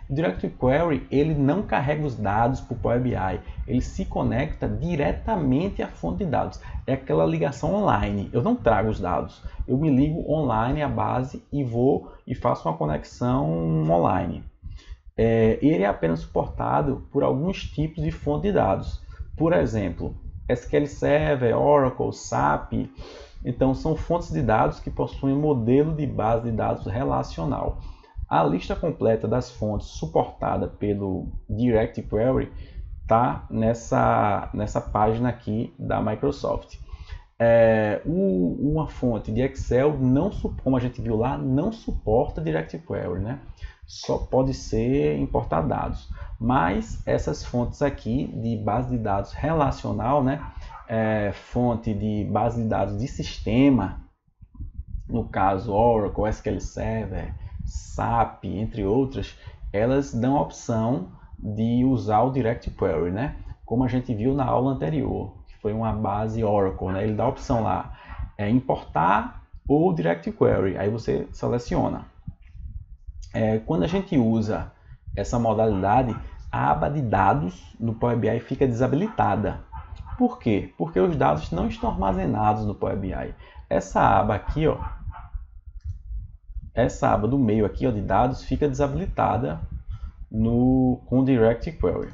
O Direct Query ele não carrega os dados para o Power BI, ele se conecta diretamente à fonte de dados. É aquela ligação online. Eu não trago os dados, eu me ligo online à base e vou e faço uma conexão online. Ele é apenas suportado por alguns tipos de fonte de dados. Por exemplo, SQL Server, Oracle, SAP. Então, são fontes de dados que possuem modelo de base de dados relacional. A lista completa das fontes suportada pelo Direct Query está nessa página aqui da Microsoft. Uma fonte de Excel, não, como a gente viu lá, não suporta Direct Query, né? Só pode ser importar dados. Mas essas fontes aqui de base de dados relacional, né? Fonte de base de dados de sistema, no caso Oracle, SQL Server, SAP, entre outras, elas dão a opção de usar o Direct Query, né? Como a gente viu na aula anterior, que foi uma base Oracle, né? Ele dá a opção lá, importar ou Direct Query, aí você seleciona. Quando a gente usa essa modalidade, a aba de dados no Power BI fica desabilitada. Por quê? Porque os dados não estão armazenados no Power BI. Essa aba aqui, ó, essa aba do meio aqui, ó, de dados, fica desabilitada com o Direct Query.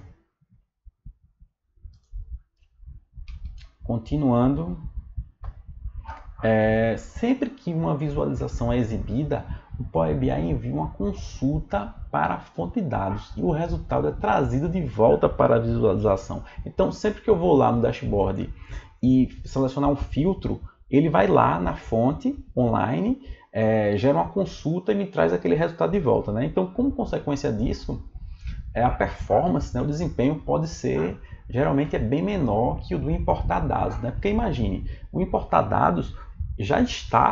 Continuando, sempre que uma visualização é exibida, o Power BI envia uma consulta para a fonte de dados e o resultado é trazido de volta para a visualização. Então, sempre que eu vou lá no dashboard e selecionar um filtro, ele vai lá na fonte online, gera uma consulta e me traz aquele resultado de volta, né? Então, como consequência disso, a performance, né, o desempenho pode ser, geralmente é bem menor que o do importar dados, né? Porque imagine, o importar dados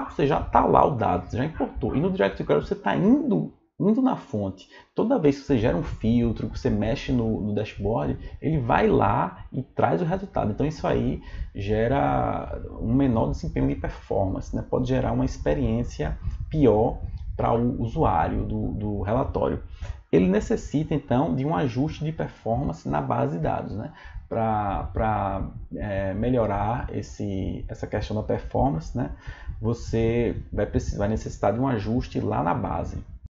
você já está lá o dado, você já importou. E no Direct Query você está indo na fonte. Toda vez que você gera um filtro, que você mexe no dashboard, ele vai lá e traz o resultado. Então isso aí gera um menor desempenho de performance, né? Pode gerar uma experiência pior para o usuário do relatório. Ele necessita então de um ajuste de performance na base de dados, né? Para melhorar essa questão da performance, né? Você vai necessitar de um ajuste lá na base.